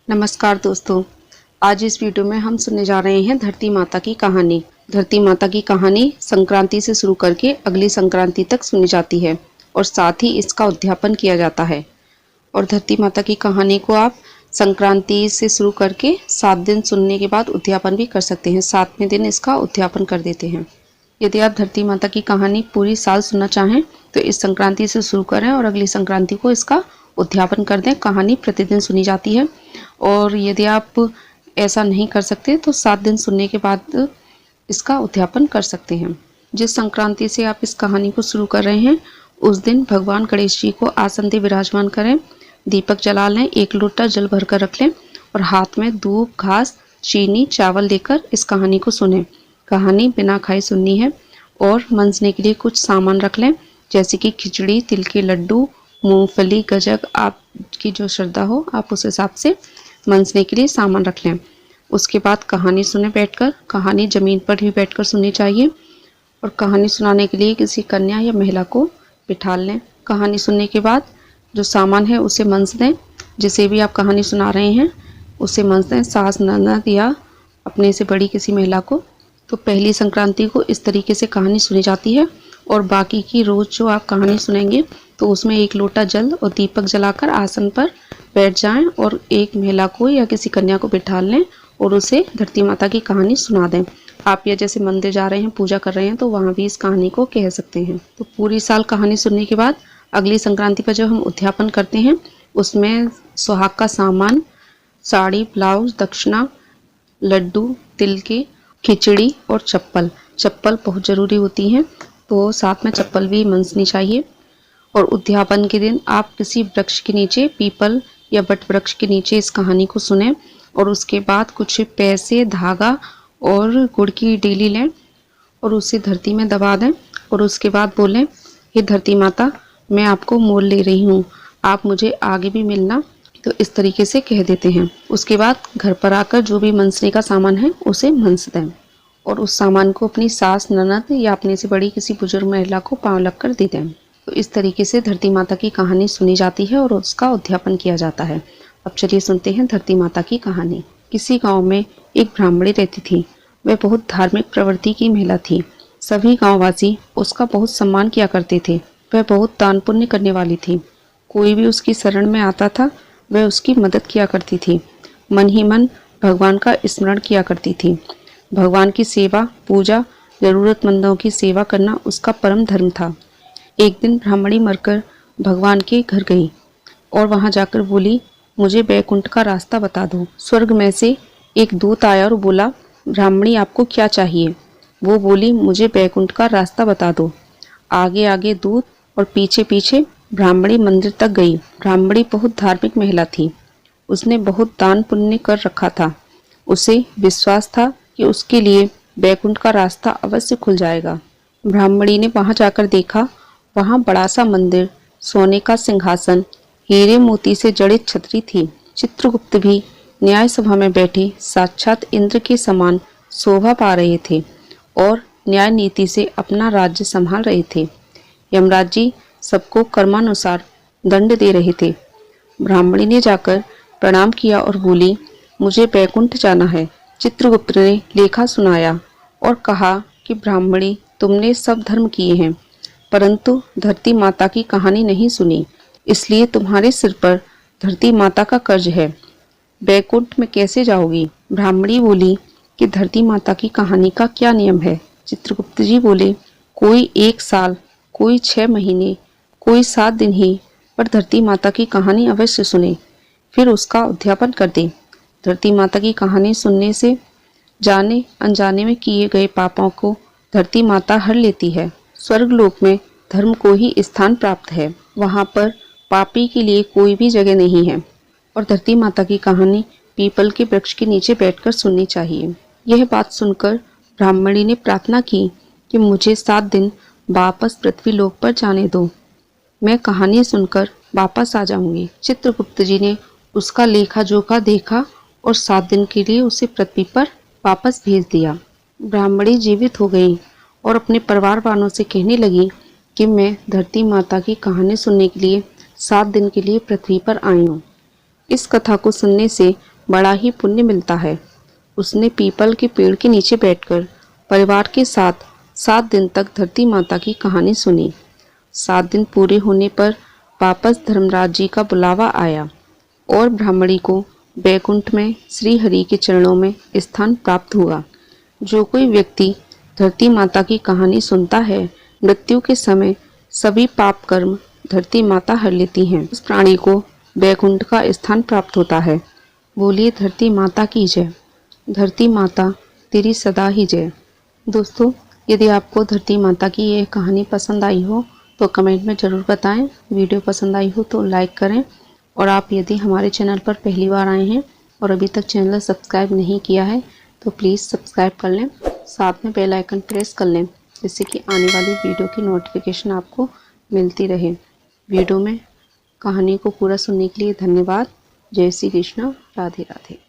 नमस्कार दोस्तों। आज इस वीडियो में हम सुनने जा रहे हैं धरती माता की कहानी। धरती माता की कहानी संक्रांति से शुरू करके अगली संक्रांति तक सुनी जाती है और साथ ही इसका उद्यापन किया जाता है। और धरती माता की कहानी को आप संक्रांति से शुरू करके 7 दिन सुनने के बाद उद्यापन भी कर सकते हैं। 7वें दिन इसका उद्यापन कर देते हैं। यदि आप धरती माता की कहानी पूरी साल सुनना चाहें तो इस संक्रांति से शुरू करें और अगली संक्रांति को इसका उद्यापन कर दें। कहानी प्रतिदिन सुनी जाती है और यदि आप ऐसा नहीं कर सकते तो 7 दिन सुनने के बाद इसका उद्यापन कर सकते हैं। जिस संक्रांति से आप इस कहानी को शुरू कर रहे हैं उस दिन भगवान गणेश जी को आसन पे विराजमान करें, दीपक जला लें, 1 लोटा जल भरकर रख लें और हाथ में दूब, घास, चीनी, चावल लेकर इस कहानी को सुनें। कहानी बिना खाए सुननी है और मंजने के लिए कुछ सामान रख लें, जैसे कि खिचड़ी, तिल के लड्डू, मूंगफली, गजक, आपकी जो श्रद्धा हो आप उस हिसाब से मंजने के लिए सामान रख लें। उसके बाद कहानी सुने बैठकर। कहानी ज़मीन पर भी बैठकर सुननी चाहिए और कहानी सुनाने के लिए किसी कन्या या महिला को बिठा लें। कहानी सुनने के बाद जो सामान है उसे मंज दें। जिसे भी आप कहानी सुना रहे हैं उसे मंज दें, सास, ननद या अपने से बड़ी किसी महिला को। तो पहली संक्रांति को इस तरीके से कहानी सुनी जाती है और बाकी की रोज़ जो आप कहानी सुनेंगे तो उसमें 1 लोटा जल और दीपक जलाकर आसन पर बैठ जाएं और एक महिला को या किसी कन्या को बिठा लें और उसे धरती माता की कहानी सुना दें। आप या जैसे मंदिर जा रहे हैं, पूजा कर रहे हैं तो वहाँ भी इस कहानी को कह सकते हैं। तो पूरी साल कहानी सुनने के बाद अगली संक्रांति पर जब हम उद्यापन करते हैं उसमें सुहाग का सामान, साड़ी, ब्लाउज, दक्षिणा, लड्डू, तिल के, खिचड़ी और चप्पल बहुत ज़रूरी होती हैं तो साथ में चप्पल भी मंजनी चाहिए। और उद्यापन के दिन आप किसी वृक्ष के नीचे, पीपल या बट वृक्ष के नीचे इस कहानी को सुनें और उसके बाद कुछ पैसे, धागा और गुड़ की डेली लें और उसे धरती में दबा दें और उसके बाद बोलें, हे धरती माता, मैं आपको मोल ले रही हूँ, आप मुझे आगे भी मिलना। तो इस तरीके से कह देते हैं। उसके बाद घर पर आकर जो भी मंजने का सामान है उसे मंज दें और उस सामान को अपनी सास, ननद या अपने से बड़ी किसी बुजुर्ग महिला को पांव लगकर दे दें। तो इस तरीके से धरती माता की कहानी सुनी जाती है और उसका उद्यापन किया जाता है। अब चलिए सुनते हैं धरती माता की कहानी। किसी गांव में एक ब्राह्मणी रहती थी। वह बहुत धार्मिक प्रवृत्ति की महिला थी। सभी गांववासी उसका बहुत सम्मान किया करते थे। वह बहुत दान पुण्य करने वाली थी। कोई भी उसकी शरण में आता था वह उसकी मदद किया करती थी। मन ही मन भगवान का स्मरण किया करती थी। भगवान की सेवा, पूजा, जरूरतमंदों की सेवा करना उसका परम धर्म था। एक दिन ब्राह्मणी मरकर भगवान के घर गई और वहां जाकर बोली, मुझे बैकुंठ का रास्ता बता दो। स्वर्ग में से एक दूत आया और बोला, ब्राह्मणी आपको क्या चाहिए? वो बोली, मुझे बैकुंठ का रास्ता बता दो। आगे आगे दूत और पीछे पीछे ब्राह्मणी मंदिर तक गई। ब्राह्मणी बहुत धार्मिक महिला थी। उसने बहुत दान पुण्य कर रखा था। उसे विश्वास था कि उसके लिए बैकुंठ का रास्ता अवश्य खुल जाएगा। ब्राह्मणी ने वहां जाकर देखा, वहां बड़ा सा मंदिर, सोने का सिंहासन, हीरे मोती से जड़ित छतरी थी। चित्रगुप्त भी न्याय सभा में बैठे साक्षात इंद्र के समान शोभा पा रहे थे और न्याय नीति से अपना राज्य संभाल रहे थे। यमराज जी सबको कर्मानुसार दंड दे रहे थे। ब्राह्मणी ने जाकर प्रणाम किया और बोली, मुझे बैकुंठ जाना है। चित्रगुप्त ने लेखा सुनाया और कहा कि ब्राह्मणी, तुमने सब धर्म किए हैं परंतु धरती माता की कहानी नहीं सुनी, इसलिए तुम्हारे सिर पर धरती माता का कर्ज है। बैकुंठ में कैसे जाओगी? ब्राह्मणी बोली कि धरती माता की कहानी का क्या नियम है? चित्रगुप्त जी बोले, कोई 1 साल, कोई 6 महीने, कोई 7 दिन ही, पर धरती माता की कहानी अवश्य सुने, फिर उसका उद्यापन कर दे। धरती माता की कहानी सुनने से जाने अनजाने में किए गए पापों को धरती माता हर लेती है। स्वर्गलोक में धर्म को ही स्थान प्राप्त है, वहाँ पर पापी के लिए कोई भी जगह नहीं है और धरती माता की कहानी पीपल के वृक्ष के नीचे बैठकर सुननी चाहिए। यह बात सुनकर ब्राह्मणी ने प्रार्थना की कि मुझे 7 दिन वापस पृथ्वी लोक पर जाने दो, मैं कहानी सुनकर वापस आ जाऊंगी। चित्रगुप्त जी ने उसका लेखा जोखा देखा और 7 दिन के लिए उसे पृथ्वी पर वापस भेज दिया। ब्राह्मणी जीवित हो गई और अपने परिवार वालों से कहने लगी कि मैं धरती माता की कहानी सुनने के लिए 7 दिन के लिए पृथ्वी पर आई हूँ। इस कथा को सुनने से बड़ा ही पुण्य मिलता है। उसने पीपल के पेड़ के नीचे बैठकर परिवार के साथ 7 दिन तक धरती माता की कहानी सुनी। 7 दिन पूरे होने पर वापस धर्मराज जी का बुलावा आया और ब्राह्मणी को बैकुंठ में श्री हरि के चरणों में स्थान प्राप्त हुआ। जो कोई व्यक्ति धरती माता की कहानी सुनता है, मृत्यु के समय सभी पाप कर्म धरती माता हर लेती हैं। उस प्राणी को बैकुंठ का स्थान प्राप्त होता है। बोलिए धरती माता की जय। धरती माता तेरी सदा ही जय। दोस्तों, यदि आपको धरती माता की यह कहानी पसंद आई हो तो कमेंट में ज़रूर बताएं। वीडियो पसंद आई हो तो लाइक करें, और आप यदि हमारे चैनल पर पहली बार आए हैं और अभी तक चैनल सब्सक्राइब नहीं किया है तो प्लीज़ सब्सक्राइब कर लें, साथ में बेल आइकन प्रेस कर लें, जिससे कि आने वाली वीडियो की नोटिफिकेशन आपको मिलती रहे। वीडियो में कहानी को पूरा सुनने के लिए धन्यवाद। जय श्री कृष्ण। राधे राधे।